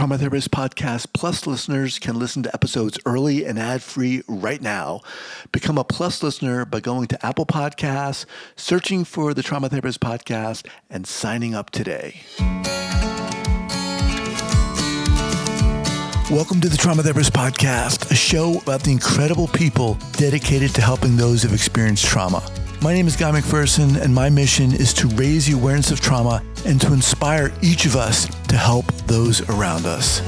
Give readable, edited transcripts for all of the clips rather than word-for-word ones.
Trauma Therapist Podcast Plus listeners can listen to episodes early and ad-free right now. Become a Plus listener by going to Apple Podcasts, searching for the Trauma Therapist Podcast, and signing up today. Welcome to the Trauma Therapist Podcast, a show about the incredible people dedicated to helping those who've experienced trauma. My name is Guy McPherson, and my mission is to raise the awareness of trauma and to inspire each of us to help those around us.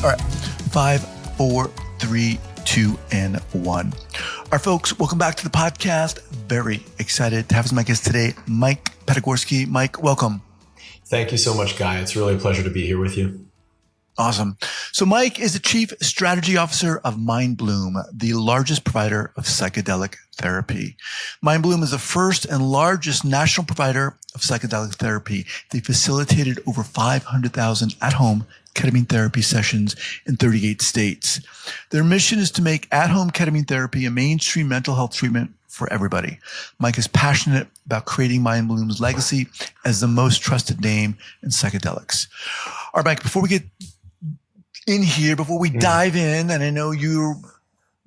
All right, 5, 4, 3, 2, and 1. All right, folks, welcome back to the podcast. Very excited to have as my guest today, Mike Petegorsky. Mike, welcome. Thank you so much, Guy. It's really a pleasure to be here with you. Awesome. So Mike is the Chief Strategy Officer of Mindbloom, the largest provider of psychedelic therapy. Mindbloom is the first and largest national provider of psychedelic therapy. They facilitated over 500,000 at-home ketamine therapy sessions in 38 states. Their mission is to make at-home ketamine therapy a mainstream mental health treatment for everybody. Mike is passionate about creating Mindbloom's legacy as the most trusted name in psychedelics. All right, Mike, before we dive in, and I know you're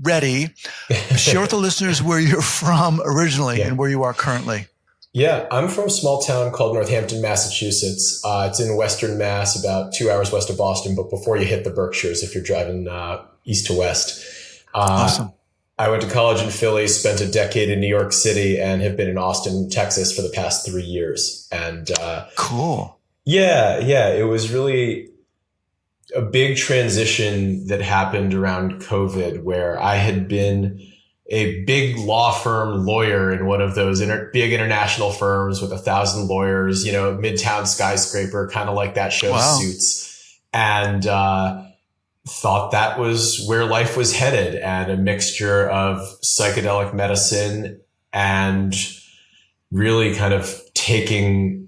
ready, share with the listeners where you're from originally and where you are currently. Yeah, I'm from a small town called Northampton, Massachusetts. It's in Western Mass, about 2 hours west of Boston, but before you hit the Berkshires, if you're driving east to west. Awesome. I went to college in Philly, spent a decade in New York City, and have been in Austin, Texas for the past 3 years. And cool. Yeah, it was really a big transition that happened around COVID, where I had been a big law firm lawyer in one of those big international firms with 1,000 lawyers, Midtown skyscraper, kind of like that show Suits, and thought that was where life was headed, and a mixture of psychedelic medicine and really kind of taking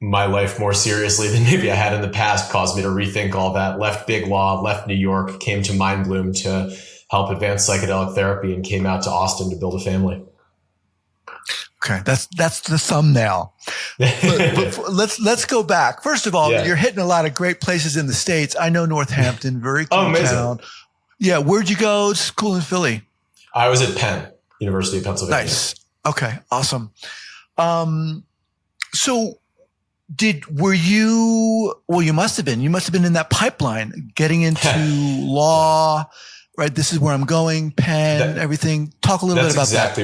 my life more seriously than maybe I had in the past caused me to rethink all that. Left big law, left New York, came to Mindbloom to help advance psychedelic therapy, and came out to Austin to build a family. Okay, that's the thumbnail. but let's go back. First of all, You're hitting a lot of great places in the States. I know Northampton, very cool town. Yeah, where'd you go? School in Philly? I was at Penn, University of Pennsylvania. Nice. Okay, awesome. So you must have been in that pipeline getting into law, right? This is where I'm going, Penn, everything. Talk a little bit about that.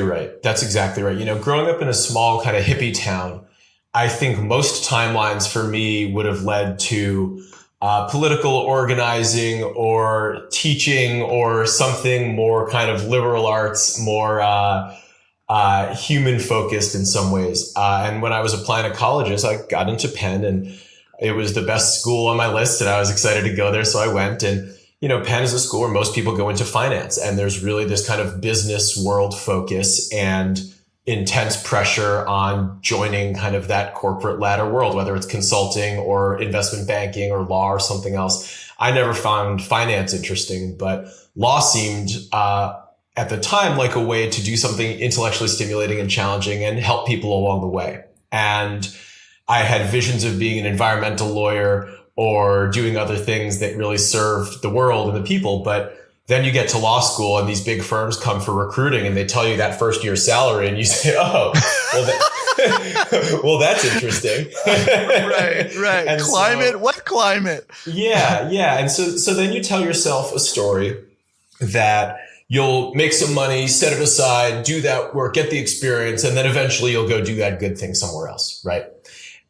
That's exactly right. Growing up in a small kind of hippie town, I think most timelines for me would have led to political organizing or teaching or something more kind of liberal arts, more human focused in some ways. And when I was applying to colleges, I got into Penn, and it was the best school on my list, and I was excited to go there. So I went, and, Penn is a school where most people go into finance, and there's really this kind of business world focus and intense pressure on joining kind of that corporate ladder world, whether it's consulting or investment banking or law or something else. I never found finance interesting, but law seemed, at the time, like a way to do something intellectually stimulating and challenging and help people along the way. And I had visions of being an environmental lawyer or doing other things that really served the world and the people. But then you get to law school, and these big firms come for recruiting, and they tell you that first year's salary, and you say, "Oh, well, that's interesting." Right. And climate? What climate? Yeah. And so then you tell yourself a story that you'll make some money, set it aside, do that work, get the experience, and then eventually you'll go do that good thing somewhere else, right?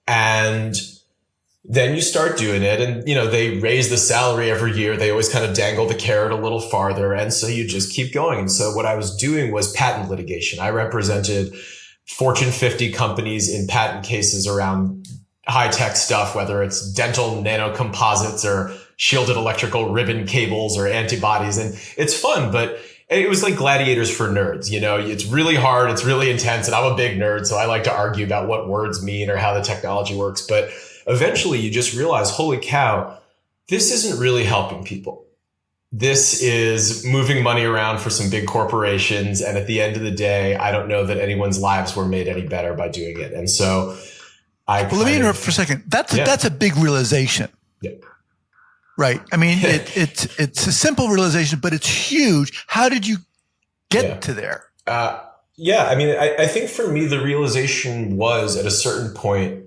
And then you start doing it, and, they raise the salary every year. They always kind of dangle the carrot a little farther. And so you just keep going. And so what I was doing was patent litigation. I represented Fortune 50 companies in patent cases around high-tech stuff, whether it's dental nanocomposites or shielded electrical ribbon cables or antibodies. And it's fun, but it was like gladiators for nerds. It's really hard. It's really intense. And I'm a big nerd, so I like to argue about what words mean or how the technology works. But eventually you just realize, holy cow, this isn't really helping people. this is moving money around for some big corporations. And at the end of the day, I don't know that anyone's lives were made any better by doing it. And so let me interrupt for a second. That's a big realization. Yeah. Right. I mean, it's a simple realization, but it's huge. How did you get to there? I mean, I think for me, the realization was at a certain point,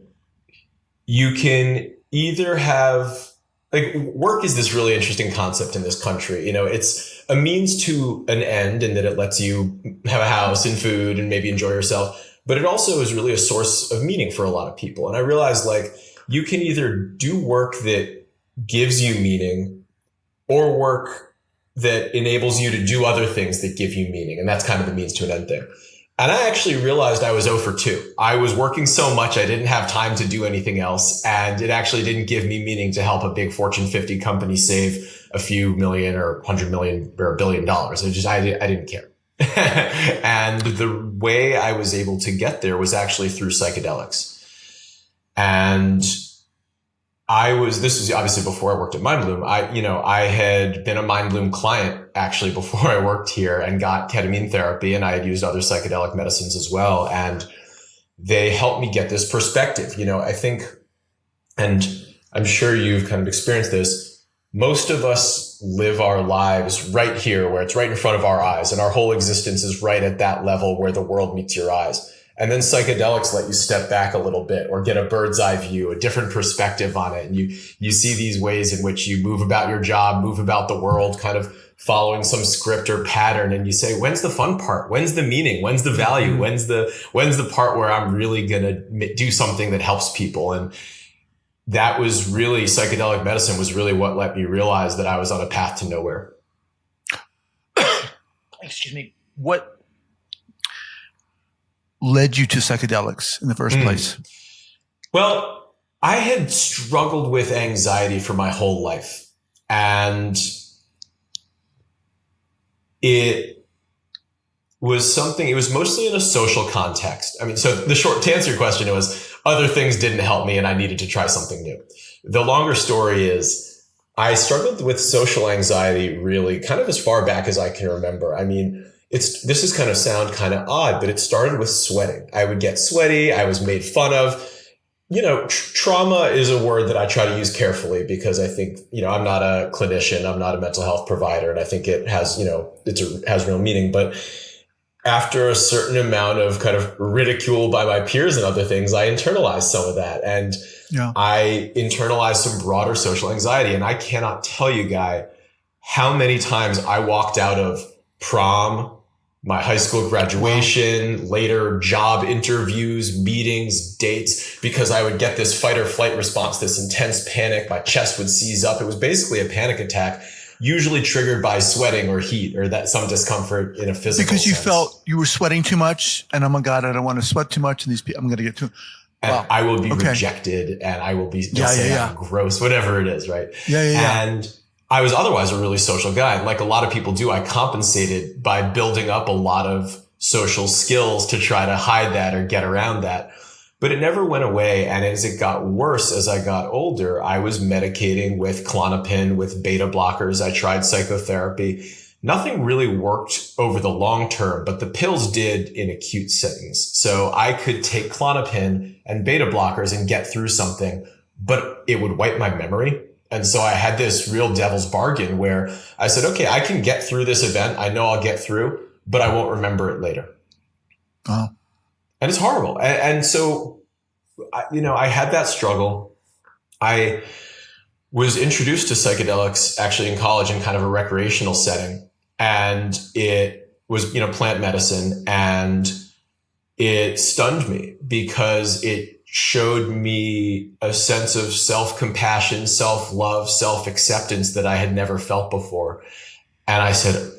you can either have, like, work is this really interesting concept in this country. You know, it's a means to an end in that it lets you have a house and food and maybe enjoy yourself. But it also is really a source of meaning for a lot of people. And I realized, like, you can either do work that gives you meaning or work that enables you to do other things that give you meaning. And that's kind of the means to an end thing. And I actually realized I was 0 for 2. I was working so much, I didn't have time to do anything else. And it actually didn't give me meaning to help a big Fortune 50 company save a few million or 100 million or $1 billion. I didn't care. And the way I was able to get there was actually through psychedelics. And this was obviously before I worked at Mindbloom. I had been a Mindbloom client actually before I worked here and got ketamine therapy, and I had used other psychedelic medicines as well. And they helped me get this perspective. You know, I think, and I'm sure you've kind of experienced this, most of us live our lives right here where it's right in front of our eyes, and our whole existence is right at that level where the world meets your eyes. And then psychedelics let you step back a little bit or get a bird's eye view, a different perspective on it. And you see these ways in which you move about your job, move about the world, kind of following some script or pattern. And you say, when's the fun part? When's the meaning? When's the value? When's the part where I'm really going to do something that helps people? And that was really, psychedelic medicine was really what let me realize that I was on a path to nowhere. Excuse me. What led you to psychedelics in the first place? Well, I had struggled with anxiety for my whole life. And it was mostly in a social context. I mean, so to answer your question, it was other things didn't help me and I needed to try something new. The longer story is I struggled with social anxiety really kind of as far back as I can remember. I mean, this is kind of sound kind of odd, but it started with sweating. I would get sweaty. I was made fun of. You know, trauma is a word that I try to use carefully because I think, I'm not a clinician. I'm not a mental health provider. And I think it has, has real meaning. But after a certain amount of kind of ridicule by my peers and other things, I internalized some of that. And I internalized some broader social anxiety. And I cannot tell you, Guy, how many times I walked out of prom, my high school graduation, later job interviews, meetings, dates, because I would get this fight or flight response, this intense panic. My chest would seize up. It was basically a panic attack, usually triggered by sweating or heat or some discomfort in a physical Because you sense. felt you were sweating too much and, oh my God, I don't want to sweat too much. And these people, I'm going to get too. And I will be rejected and I will be I'm gross, whatever it is, right? And I was otherwise a really social guy. Like a lot of people do, I compensated by building up a lot of social skills to try to hide that or get around that. But it never went away. And as it got worse, as I got older, I was medicating with Klonopin, with beta blockers. I tried psychotherapy. Nothing really worked over the long term, but the pills did in acute settings. So I could take Klonopin and beta blockers and get through something, but it would wipe my memory. And so I had this real devil's bargain where I said, okay, I can get through this event. I know I'll get through, but I won't remember it later. Oh. And it's horrible. And so, I had that struggle. I was introduced to psychedelics actually in college in kind of a recreational setting. And it was, plant medicine. And it stunned me because it showed me a sense of self-compassion, self-love, self-acceptance that I had never felt before. And I said,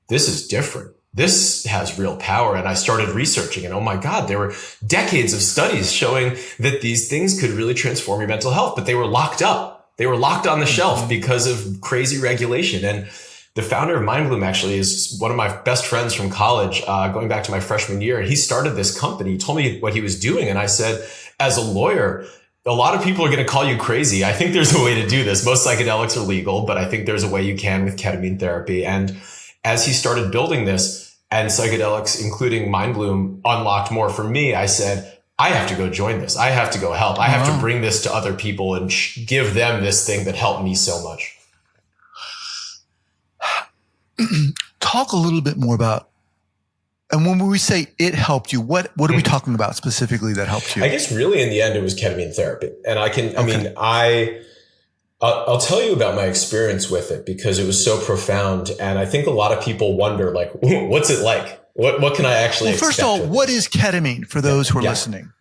this is different. This has real power. And I started researching and oh my God, there were decades of studies showing that these things could really transform your mental health, but they were locked up. They were locked on the shelf because of crazy regulation. And the founder of Mindbloom actually is one of my best friends from college, going back to my freshman year. And he started this company. He told me what he was doing. And I said, as a lawyer, a lot of people are going to call you crazy. I think there's a way to do this. Most psychedelics are legal, but I think there's a way you can with ketamine therapy. And as he started building this and psychedelics, including Mindbloom, unlocked more for me, I said, I have to go join this. I have to go help. I have to bring this to other people and give them this thing that helped me so much. Talk a little bit more about, and when we say it helped you, what are we talking about specifically that helped you? I guess really in the end, it was ketamine therapy. And I'll tell you about my experience with it because it was so profound. And I think a lot of people wonder, like, what's it like? What can I actually expect? First of all, what is ketamine for those who are listening?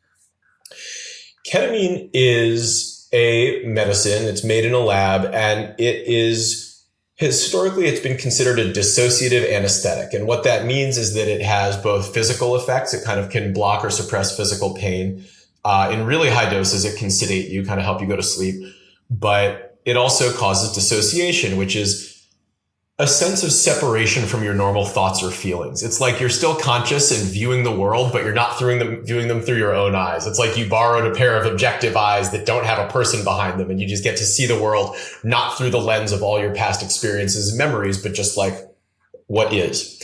Ketamine is a medicine. It's made in a lab, and it is historically, it's been considered a dissociative anesthetic. And what that means is that it has both physical effects. It kind of can block or suppress physical pain. In really high doses, it can sedate you, kind of help you go to sleep. But it also causes dissociation, which is a sense of separation from your normal thoughts or feelings. It's like you're still conscious and viewing the world, but you're not viewing them through your own eyes. It's like you borrowed a pair of objective eyes that don't have a person behind them, and you just get to see the world not through the lens of all your past experiences and memories, but just like what is.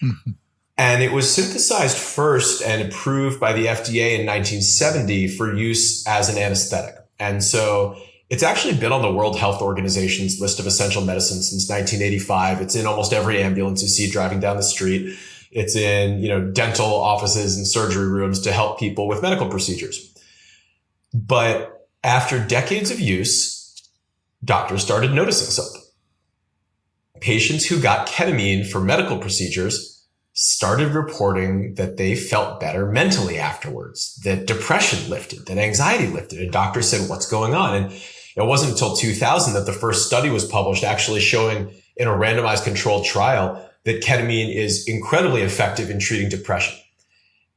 Mm-hmm. And it was synthesized first and approved by the FDA in 1970 for use as an anesthetic. And so it's actually been on the World Health Organization's list of essential medicines since 1985. It's in almost every ambulance you see driving down the street. It's in, dental offices and surgery rooms to help people with medical procedures. But after decades of use, doctors started noticing something. Patients who got ketamine for medical procedures started reporting that they felt better mentally afterwards, that depression lifted, that anxiety lifted. And doctors said, what's going on? And it wasn't until 2000 that the first study was published actually showing in a randomized controlled trial that ketamine is incredibly effective in treating depression.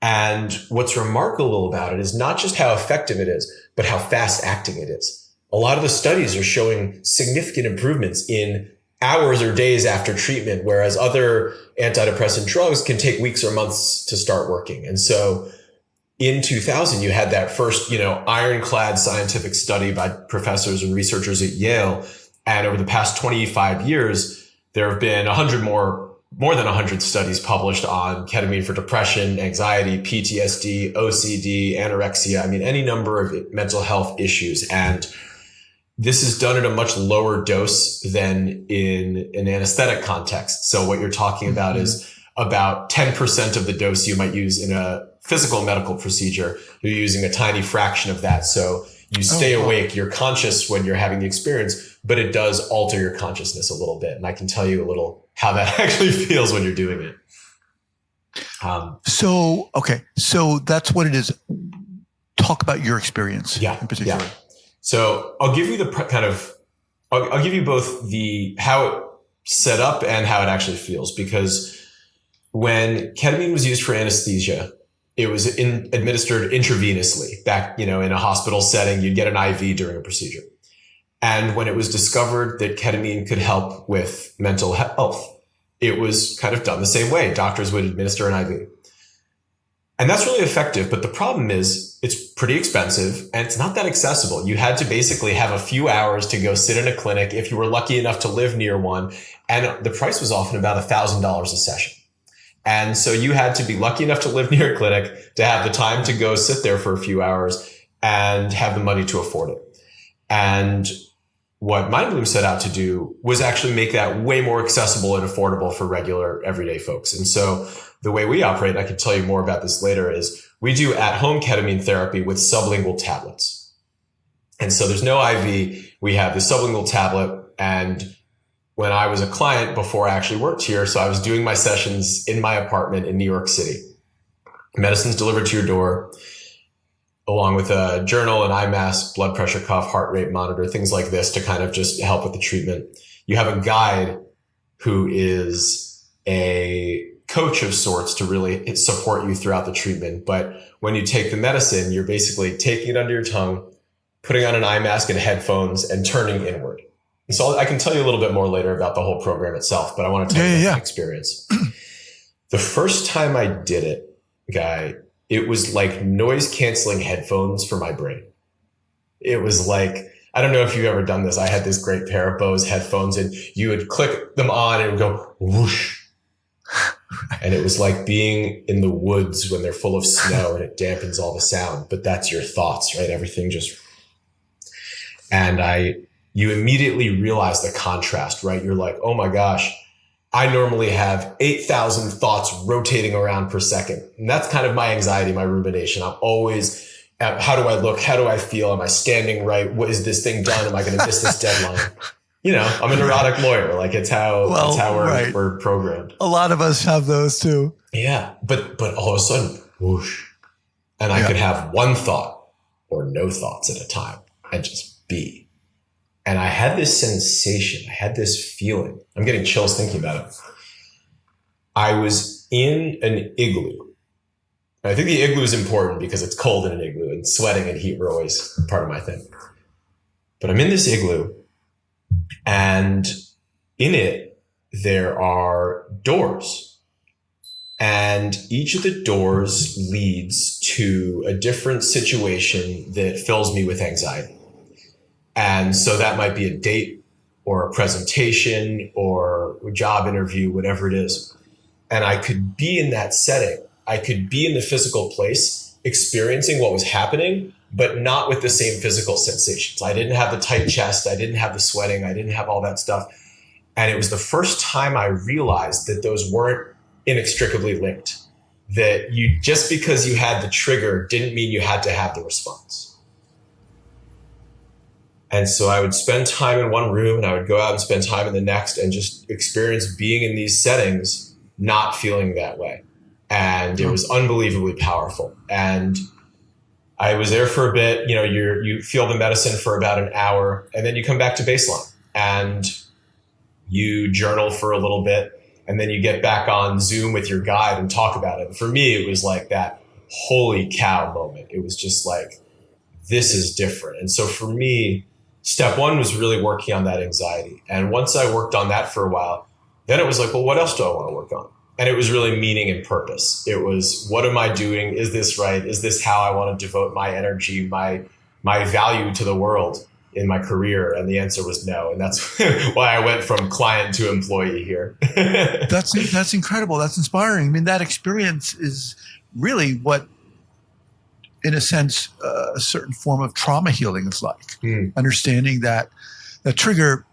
And what's remarkable about it is not just how effective it is, but how fast acting it is. A lot of the studies are showing significant improvements in hours or days after treatment, whereas other antidepressant drugs can take weeks or months to start working. And so in 2000, you had that first, ironclad scientific study by professors and researchers at Yale. And over the past 25 years, there have been more than 100 studies published on ketamine for depression, anxiety, PTSD, OCD, anorexia. Any number of mental health issues. And this is done at a much lower dose than in an anesthetic context. So what you're talking about is about 10% of the dose you might use in a physical medical procedure. You're using a tiny fraction of that. So you stay awake, you're conscious when you're having the experience, but it does alter your consciousness a little bit. And I can tell you a little how that actually feels when you're doing it. So that's what it is. Talk about your experience in particular. Yeah. So I'll give you I'll give you both how it set up and how it actually feels, because when ketamine was used for anesthesia, it was administered intravenously back, in a hospital setting. You'd get an IV during a procedure. And when it was discovered that ketamine could help with mental health, it was kind of done the same way. Doctors would administer an IV. And that's really effective. But the problem is it's pretty expensive and it's not that accessible. You had to basically have a few hours to go sit in a clinic if you were lucky enough to live near one. And the price was often about $1,000 a session. And so you had to be lucky enough to live near a clinic to have the time to go sit there for a few hours and have the money to afford it. And what Mindbloom set out to do was actually make that way more accessible and affordable for regular everyday folks. And so the way we operate, and I can tell you more about this later, is we do at-home ketamine therapy with sublingual tablets. And so there's no IV. We have the sublingual tablet. And when I was a client before I actually worked here, so I was doing my sessions in my apartment in New York City. Medicine's delivered to your door, along with a journal, an eye mask, blood pressure cuff, heart rate monitor, things like this to kind of just help with the treatment. You have a guide who is a coach of sorts to really support you throughout the treatment. But when you take the medicine, you're basically taking it under your tongue, putting on an eye mask and headphones, and turning inward. And so I can tell you a little bit more later about the whole program itself, but I want to tell you my experience. The first time I did it, Guy, it was like noise canceling headphones for my brain. It was like, I don't know if you've ever done this. I had this great pair of Bose headphones, and you would click them on and it would go whoosh. And it was like being in the woods when they're full of snow and it dampens all the sound, but that's your thoughts, right? Everything just, and you immediately realize the contrast, right? You're like, oh my gosh, I normally have 8,000 thoughts rotating around per second. And that's kind of my anxiety, my rumination. I'm always, how do I look? How do I feel? Am I standing right? What is this thing done? Am I going to miss this deadline? You know, I'm a neurotic lawyer. Like it's how we're programmed. A lot of us have those too. Yeah. But all of a sudden, whoosh. And I could have one thought or no thoughts at a time and just be. And I had this sensation. I had this feeling. I'm getting chills thinking about it. I was in an igloo. I think the igloo is important because it's cold in an igloo, and sweating and heat were always part of my thing. But I'm in this igloo, and in it, there are doors. And each of the doors leads to a different situation that fills me with anxiety. And so that might be a date or a presentation or a job interview, whatever it is. And I could be in that setting. I could be in the physical place experiencing what was happening, but not with the same physical sensations. I didn't have the tight chest. I didn't have the sweating. I didn't have all that stuff. And it was the first time I realized that those weren't inextricably linked, that you, just because you had the trigger didn't mean you had to have the response. And so I would spend time in one room and I would go out and spend time in the next and just experience being in these settings, not feeling that way. And it was unbelievably powerful. And I was there for a bit. You know, you feel the medicine for about an hour, and then you come back to baseline and you journal for a little bit, and then you get back on Zoom with your guide and talk about it. And for me, it was like that holy cow moment. It was just like, this is different. And so for me, step one was really working on that anxiety. And once I worked on that for a while, then it was like, well, what else do I want to work on? And it was really meaning and purpose. It was, what am I doing? Is this right? Is this how I want to devote my energy, my value to the world in my career? And the answer was no. And that's why I went from client to employee here. That's incredible. That's inspiring. I mean, that experience is really what, in a sense, a certain form of trauma healing is like. Understanding that the trigger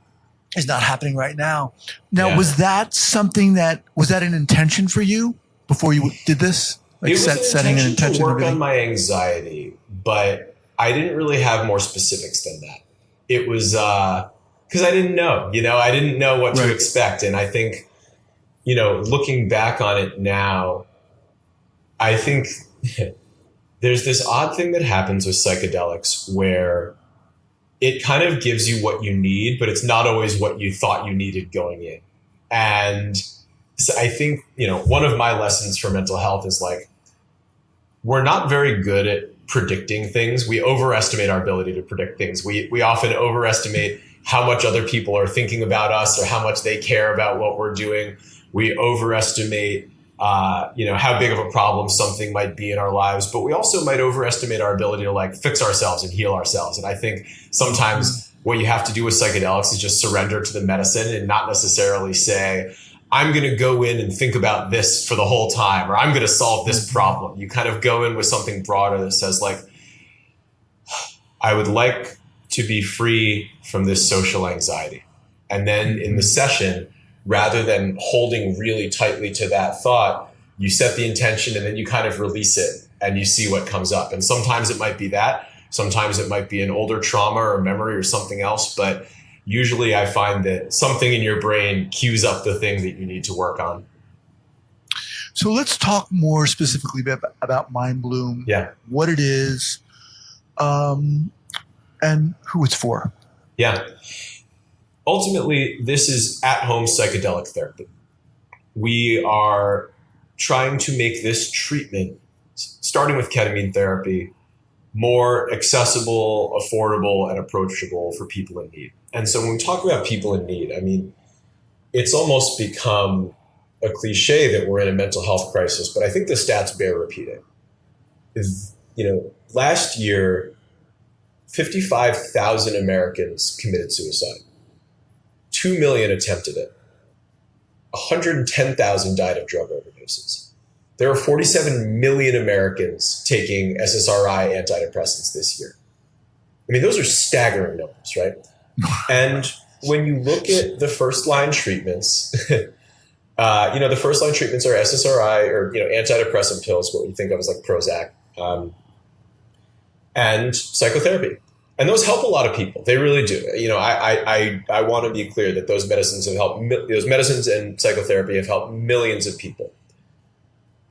is not happening right now. Now, was that something was that an intention for you before you did this? Like it was setting an intention to work on my anxiety, but I didn't really have more specifics than that. It was because I didn't know, I didn't know what to expect. And I think, looking back on it now, I think there's this odd thing that happens with psychedelics where it kind of gives you what you need, but it's not always what you thought you needed going in. And so I think, one of my lessons for mental health is like, we're not very good at predicting things. We overestimate our ability to predict things. We often overestimate how much other people are thinking about us or how much they care about what we're doing. We overestimate how big of a problem something might be in our lives, but we also might overestimate our ability to like fix ourselves and heal ourselves. And I think sometimes what you have to do with psychedelics is just surrender to the medicine and not necessarily say, I'm going to go in and think about this for the whole time, or I'm going to solve this problem. You kind of go in with something broader that says like, I would like to be free from this social anxiety. And then in the session, rather than holding really tightly to that thought, you set the intention and then you kind of release it and you see what comes up. And sometimes it might be that, sometimes it might be an older trauma or memory or something else. But usually I find that something in your brain cues up the thing that you need to work on. So let's talk more specifically about Mindbloom, what it is, and who it's for. Yeah. Ultimately, this is at-home psychedelic therapy. We are trying to make this treatment, starting with ketamine therapy, more accessible, affordable, and approachable for people in need. And so when we talk about people in need, I mean, it's almost become a cliche that we're in a mental health crisis, but I think the stats bear repeating. Last year, 55,000 Americans committed suicide. 2 million attempted it. 110,000 died of drug overdoses. There are 47 million Americans taking SSRI antidepressants this year. I mean, those are staggering numbers, right? And when you look at the first line treatments, the first line treatments are SSRI or, antidepressant pills, what we think of as like Prozac, and psychotherapy. And those help a lot of people. They really do. I want to be clear that those medicines and psychotherapy have helped millions of people.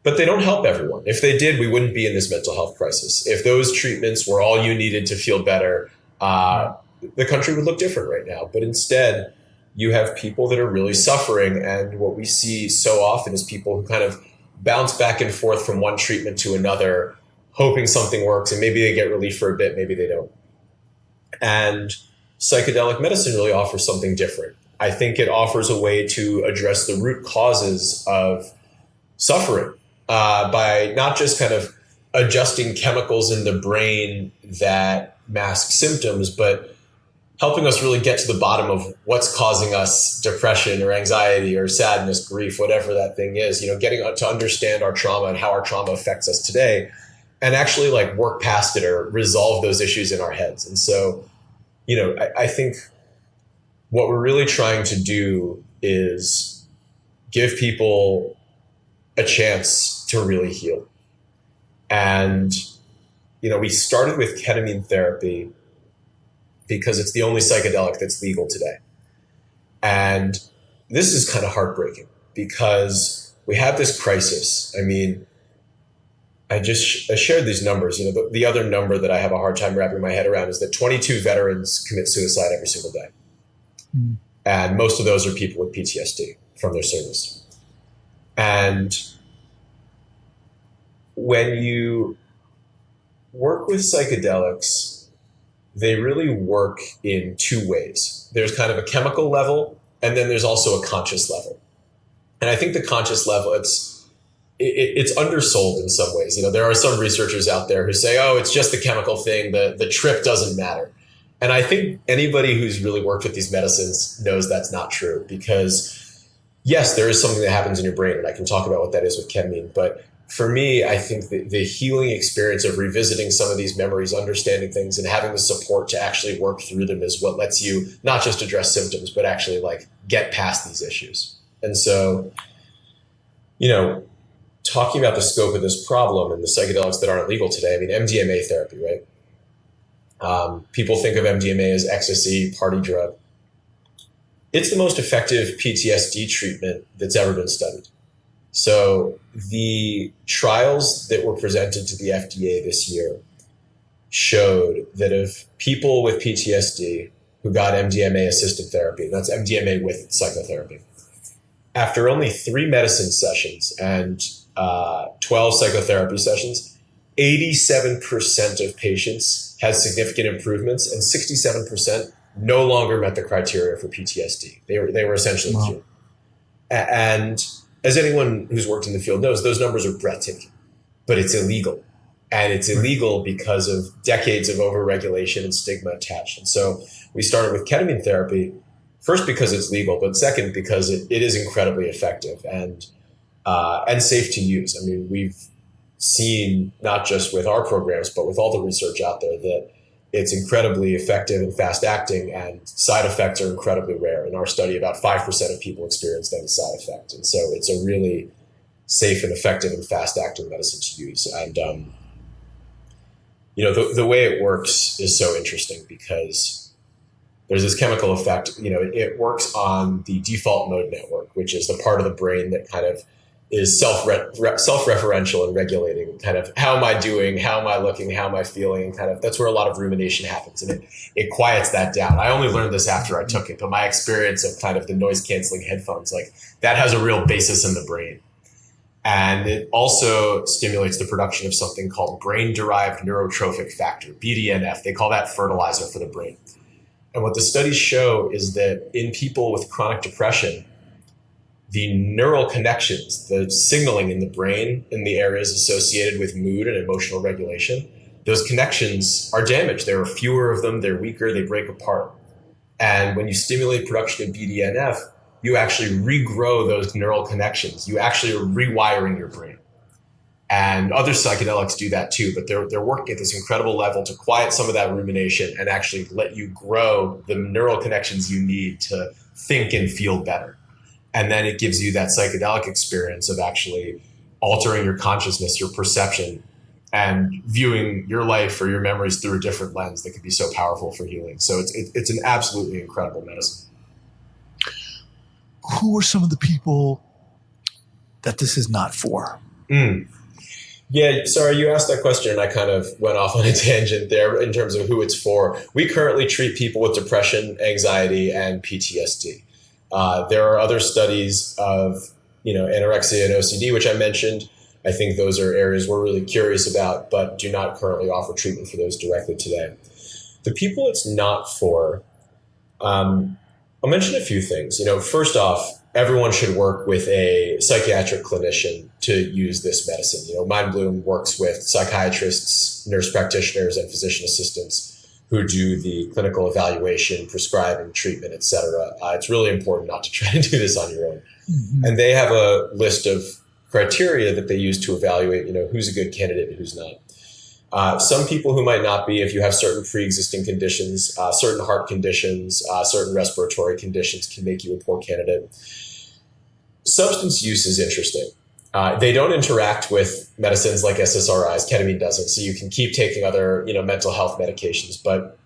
But they don't help everyone. If they did, we wouldn't be in this mental health crisis. If those treatments were all you needed to feel better, the country would look different right now. But instead, you have people that are really suffering. And what we see so often is people who kind of bounce back and forth from one treatment to another, hoping something works. And maybe they get relief for a bit, maybe they don't. And psychedelic medicine really offers something different. I think it offers a way to address the root causes of suffering. By not just kind of adjusting chemicals in the brain that mask symptoms, but helping us really get to the bottom of what's causing us depression or anxiety or sadness, grief, whatever that thing is, getting to understand our trauma and how our trauma affects us today and actually like work past it or resolve those issues in our heads. And so, I think what we're really trying to do is give people a chance to really heal. And, we started with ketamine therapy because it's the only psychedelic that's legal today. And this is kind of heartbreaking because we have this crisis. I mean, I shared these numbers. The other number that I have a hard time wrapping my head around is that 22 veterans commit suicide every single day. Mm. And most of those are people with PTSD from their service. And when you work with psychedelics, they really work in two ways. There's kind of a chemical level, and then there's also a conscious level. And I think the conscious level, it's undersold in some ways. There are some researchers out there who say, oh, it's just the chemical thing. The trip doesn't matter. And I think anybody who's really worked with these medicines knows that's not true because yes, there is something that happens in your brain, and I can talk about what that is with ketamine. But for me, I think the healing experience of revisiting some of these memories, understanding things, and having the support to actually work through them is what lets you not just address symptoms, but actually like get past these issues. And so, talking about the scope of this problem and the psychedelics that aren't legal today, I mean, MDMA therapy, right? People think of MDMA as ecstasy, party drug. It's the most effective PTSD treatment that's ever been studied. So the trials that were presented to the FDA this year showed that if people with PTSD who got MDMA assisted therapy, that's MDMA with psychotherapy, after only 3 medicine sessions and 12 psychotherapy sessions, 87% of patients had significant improvements and 67% no longer met the criteria for PTSD. They were essentially cured. And as anyone who's worked in the field knows, those numbers are breathtaking, but it's illegal. And it's illegal because of decades of overregulation and stigma attached. And so we started with ketamine therapy, first because it's legal, but second because it is incredibly effective and safe to use. I mean, we've seen, not just with our programs, but with all the research out there, that it's incredibly effective and fast acting, and side effects are incredibly rare. In our study, about 5% of people experienced any side effect. And so it's a really safe and effective and fast acting medicine to use. And, the way it works is so interesting because there's this chemical effect. It works on the default mode network, which is the part of the brain that kind of is self-referential and regulating kind of how am I doing, how am I looking, how am I feeling, and kind of that's where a lot of rumination happens, and it quiets that down. I only learned this after I took it, but my experience of kind of the noise canceling headphones, like that has a real basis in the brain. And it also stimulates the production of something called brain-derived neurotrophic factor, BDNF. They call that fertilizer for the brain. And what the studies show is that in people with chronic depression, the neural connections, the signaling in the brain in the areas associated with mood and emotional regulation, those connections are damaged. There are fewer of them, they're weaker, they break apart. And when you stimulate production of BDNF, you actually regrow those neural connections. You actually are rewiring your brain. And other psychedelics do that too, but they're working at this incredible level to quiet some of that rumination and actually let you grow the neural connections you need to think and feel better. And then it gives you that psychedelic experience of actually altering your consciousness, your perception, and viewing your life or your memories through a different lens that can be so powerful for healing. So it's an absolutely incredible medicine. Who are some of the people that this is not for? Yeah, sorry, you asked that question and I kind of went off on a tangent there in terms of who it's for. We currently treat people with depression, anxiety, and PTSD. There are other studies of, anorexia and OCD, which I mentioned. I think those are areas we're really curious about, but do not currently offer treatment for those directly today. The people it's not for, I'll mention a few things. First off, everyone should work with a psychiatric clinician to use this medicine. Mindbloom works with psychiatrists, nurse practitioners, and physician assistants who do the clinical evaluation, prescribing, treatment, et cetera. It's really important not to try to do this on your own. Mm-hmm. And they have a list of criteria that they use to evaluate, who's a good candidate and who's not. Some people who might not be, if you have certain pre-existing conditions, certain heart conditions, certain respiratory conditions can make you a poor candidate. Substance use is interesting. They don't interact with medicines like SSRIs. Ketamine doesn't, so you can keep taking other, mental health medications. But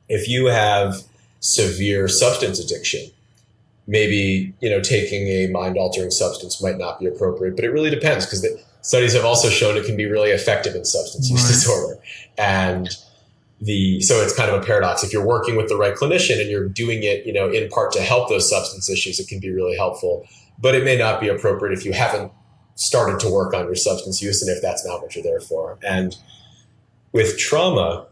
if you have severe substance addiction, maybe, taking a mind-altering substance might not be appropriate. But it really depends, because the studies have also shown it can be really effective in substance use disorder. And so it's kind of a paradox. If you're working with the right clinician and you're doing it, in part to help those substance issues, it can be really helpful. But it may not be appropriate if you haven't started to work on your substance use and if that's not what you're there for. And with trauma,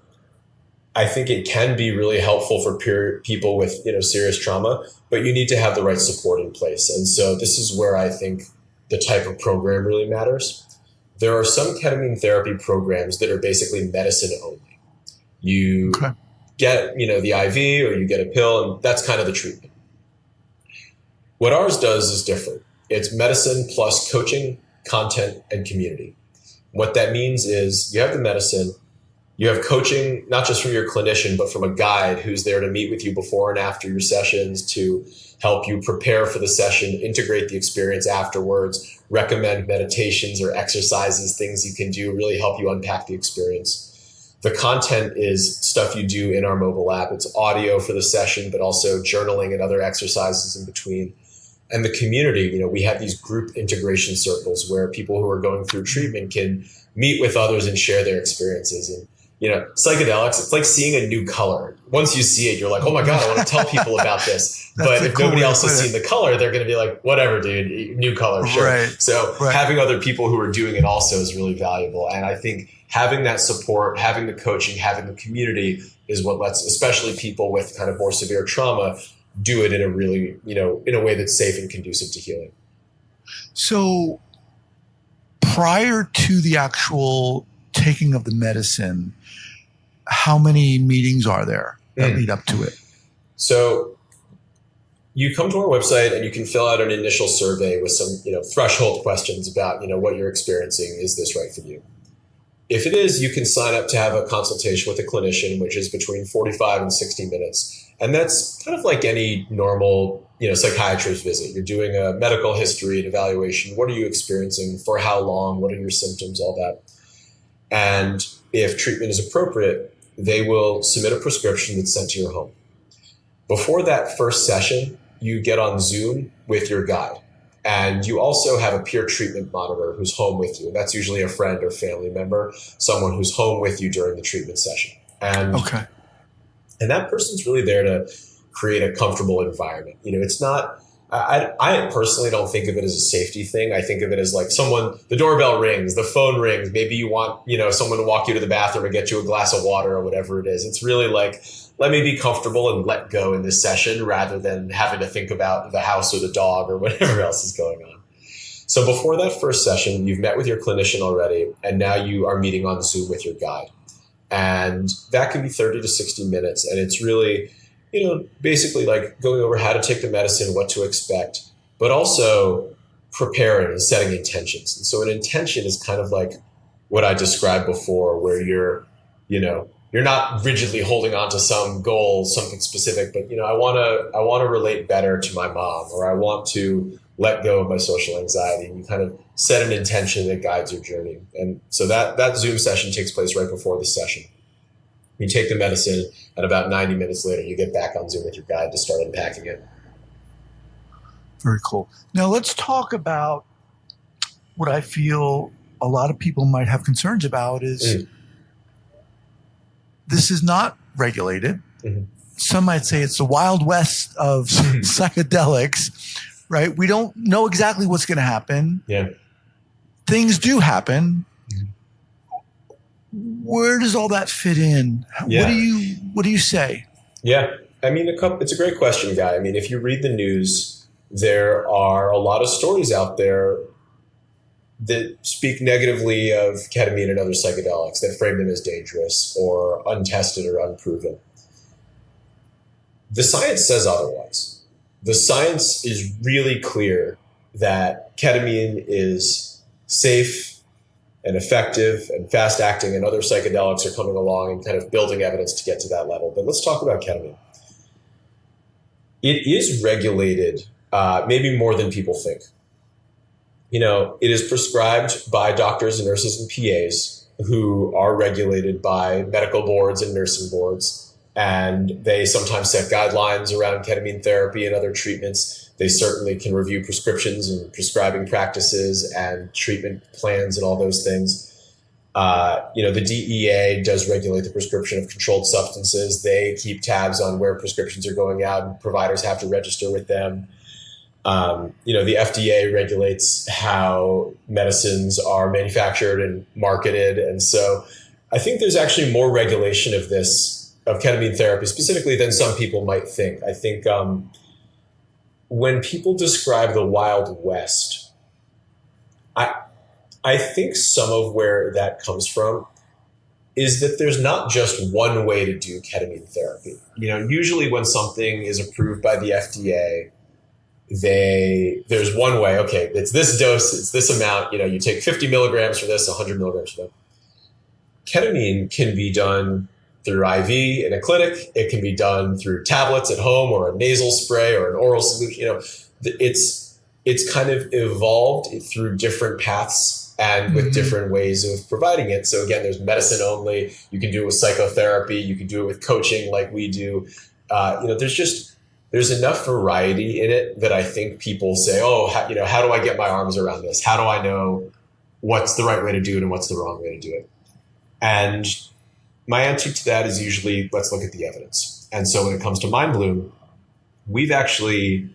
I think it can be really helpful for people with, serious trauma, but you need to have the right support in place. And so this is where I think the type of program really matters. There are some ketamine therapy programs that are basically medicine only. You get, the IV or you get a pill, and that's kind of the treatment. What ours does is different. It's medicine plus coaching, content, and community. What that means is you have the medicine, you have coaching, not just from your clinician, but from a guide who's there to meet with you before and after your sessions to help you prepare for the session, integrate the experience afterwards, recommend meditations or exercises, things you can do, really help you unpack the experience. The content is stuff you do in our mobile app. It's audio for the session, but also journaling and other exercises in between. And the community, we have these group integration circles where people who are going through treatment can meet with others and share their experiences. And, psychedelics, it's like seeing a new color. Once you see it, you're like, oh my God, I want to tell people about this. But if nobody else has seen the color, they're going to be like, whatever, dude, new color, sure. Right. So having other people who are doing it also is really valuable. And I think having that support, having the coaching, having the community is what lets, especially people with kind of more severe trauma, do it in a really, in a way that's safe and conducive to healing. So prior to the actual taking of the medicine, how many meetings are there that lead up to it? So you come to our website and you can fill out an initial survey with some, threshold questions about, what you're experiencing. Is this right for you? If it is, you can sign up to have a consultation with a clinician, which is between 45 and 60 minutes. And that's kind of like any normal, psychiatrist visit. You're doing a medical history and evaluation. What are you experiencing? For how long? What are your symptoms? All that. And if treatment is appropriate, they will submit a prescription that's sent to your home. Before that first session, you get on Zoom with your guide. And you also have a peer treatment monitor who's home with you. That's usually a friend or family member, someone who's home with you during the treatment session. And that person's really there to create a comfortable environment. It's not, I personally don't think of it as a safety thing. I think of it as like the doorbell rings, the phone rings. Maybe you want, someone to walk you to the bathroom and get you a glass of water or whatever it is. It's really like, let me be comfortable and let go in this session rather than having to think about the house or the dog or whatever else is going on. So before that first session, you've met with your clinician already, and now you are meeting on Zoom with your guide. And that can be 30 to 60 minutes. And it's really, basically like going over how to take the medicine, what to expect, but also preparing and setting intentions. And so an intention is kind of like what I described before, where you're not rigidly holding on to some goal, something specific, but I want to relate better to my mom, or I want to let go of my social anxiety. And you kind of set an intention that guides your journey. And so that Zoom session takes place right before the session. You take the medicine, and about 90 minutes later, you get back on Zoom with your guide to start unpacking it. Very cool. Now let's talk about what I feel a lot of people might have concerns about is this is not regulated. Mm-hmm. Some might say it's the Wild West of psychedelics, right? We don't know exactly what's going to happen. Yeah. Things do happen. Where does all that fit in? Yeah. What do you say? Yeah. I mean, it's a great question, Guy. I mean, if you read the news, there are a lot of stories out there that speak negatively of ketamine and other psychedelics, that frame them as dangerous or untested or unproven. The science says otherwise. The science is really clear that ketamine is safe and effective and fast acting, and other psychedelics are coming along and kind of building evidence to get to that level. But let's talk about ketamine. It is regulated, maybe more than people think. It is prescribed by doctors and nurses and PAs who are regulated by medical boards and nursing boards. And they sometimes set guidelines around ketamine therapy and other treatments. They certainly can review prescriptions and prescribing practices and treatment plans and all those things. The DEA does regulate the prescription of controlled substances. They keep tabs on where prescriptions are going out, and providers have to register with them. The FDA regulates how medicines are manufactured and marketed. And so I think there's actually more regulation of ketamine therapy specifically than some people might think. I think when people describe the Wild West, I think some of where that comes from is that there's not just one way to do ketamine therapy. Usually when something is approved by the FDA, there's one way. Okay, it's this dose, it's this amount. You take 50 milligrams for this, 100 milligrams for that. Ketamine can be done through IV in a clinic. It can be done through tablets at home, or a nasal spray, or an oral solution. It's kind of evolved through different paths and with different ways of providing it. So again, there's medicine only. You can do it with psychotherapy. You can do it with coaching like we do. There's enough variety in it that I think people say, how do I get my arms around this? How do I know what's the right way to do it and what's the wrong way to do it? And my answer to that is usually, let's look at the evidence. And so when it comes to Mindbloom, we've actually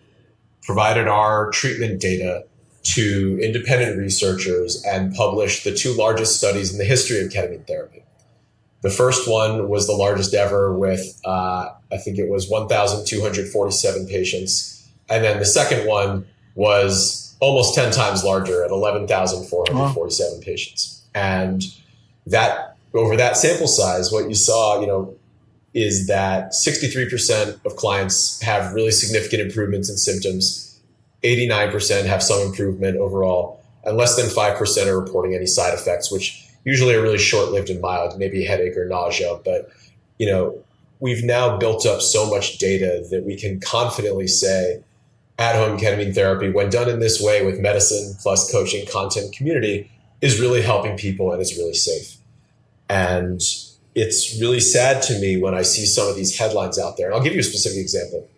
provided our treatment data to independent researchers and published the two largest studies in the history of ketamine therapy. The first one was the largest ever with, I think it was 1,247 patients. And then the second one was almost 10 times larger at 11,447 patients. And that, over that sample size, what you saw, is that 63% of clients have really significant improvements in symptoms. 89% have some improvement overall, and less than 5% are reporting any side effects, which usually are really short-lived and mild, maybe headache or nausea. But, we've now built up so much data that we can confidently say at-home ketamine therapy, when done in this way with medicine plus coaching, content, community, is really helping people and is really safe. And it's really sad to me when I see some of these headlines out there. And I'll give you a specific example.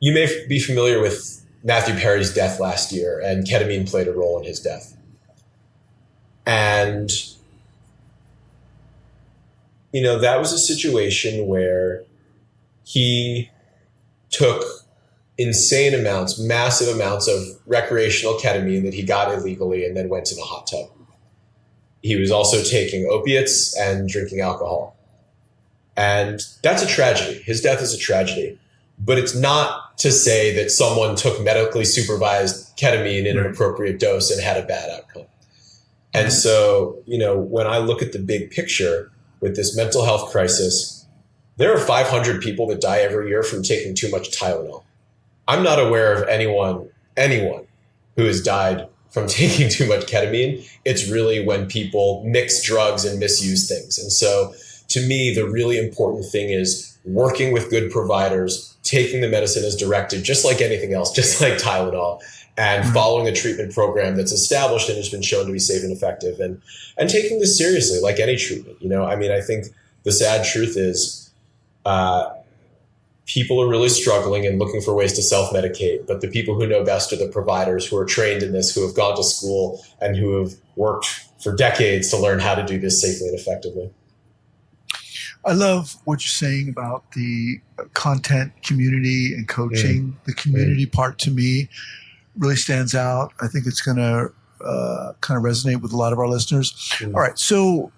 You may be familiar with Matthew Perry's death last year, and ketamine played a role in his death. And, that was a situation where he took insane amounts, massive amounts of recreational ketamine that he got illegally and then went in a hot tub. He was also taking opiates and drinking alcohol. And that's a tragedy. His death is a tragedy. But it's not to say that someone took medically supervised ketamine in an appropriate dose and had a bad outcome. And so, when I look at the big picture with this mental health crisis, there are 500 people that die every year from taking too much Tylenol. I'm not aware of anyone who has died from taking too much ketamine. It's really when people mix drugs and misuse things. And so to me, the really important thing is working with good providers, taking the medicine as directed, just like anything else, just like Tylenol, and following a treatment program that's established and has been shown to be safe and effective, and taking this seriously like any treatment. I think the sad truth is people are really struggling and looking for ways to self-medicate, but the people who know best are the providers who are trained in this, who have gone to school and who have worked for decades to learn how to do this safely and effectively. I love what you're saying about the content, community, and coaching. The community part to me really stands out. I think it's going to kind of resonate with a lot of our listeners. All right. So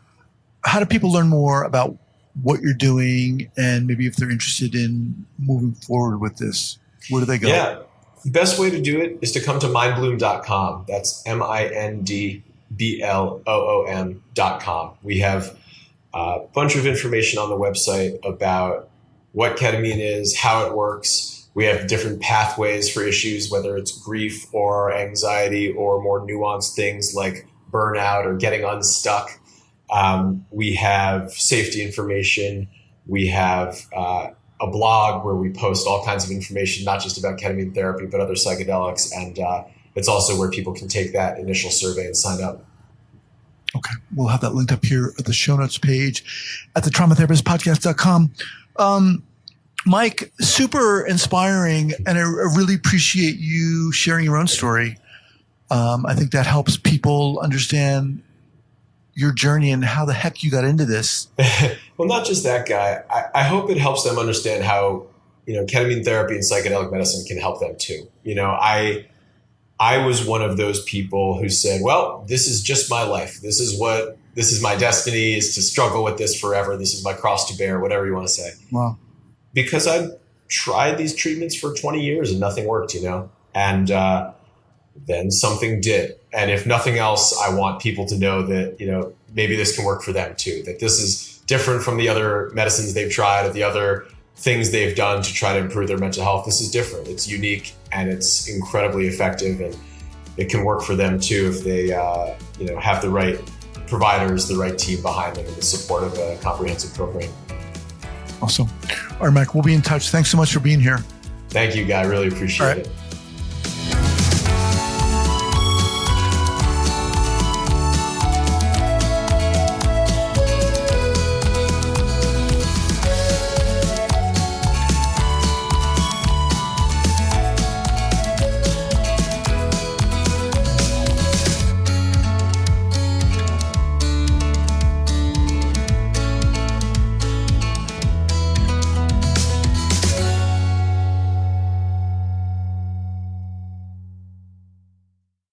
how do people learn more about what you're doing, and maybe if they're interested in moving forward with this, where do they go? Yeah. The best way to do it is to come to mindbloom.com. That's mindbloom.com. We have a bunch of information on the website about what ketamine is, how it works. We have different pathways for issues, whether it's grief or anxiety or more nuanced things like burnout or getting unstuck. We have safety information. We have a blog where we post all kinds of information, not just about ketamine therapy, but other psychedelics. And it's also where people can take that initial survey and sign up. Okay. We'll have that linked up here at the show notes page at the traumatherapistpodcast.com. Mike, super inspiring, and I really appreciate you sharing your own story. I think that helps people understand your journey and how the heck you got into this. Well, not just that, Guy. I hope it helps them understand how, ketamine therapy and psychedelic medicine can help them too. I was one of those people who said, well, this is just my life. This is my destiny, is to struggle with this forever. This is my cross to bear, whatever you want to say. Wow. Because I tried these treatments for 20 years and nothing worked, and then something did. And if nothing else, I want people to know that, maybe this can work for them too, that this is different from the other medicines they've tried or the other things they've done to try to improve their mental health. This is different. It's unique and it's incredibly effective, and it can work for them too if they, have the right providers, the right team behind them, and the support of a comprehensive program. Awesome. All right, Mike, we'll be in touch. Thanks so much for being here. Thank you, Guy. I really appreciate it.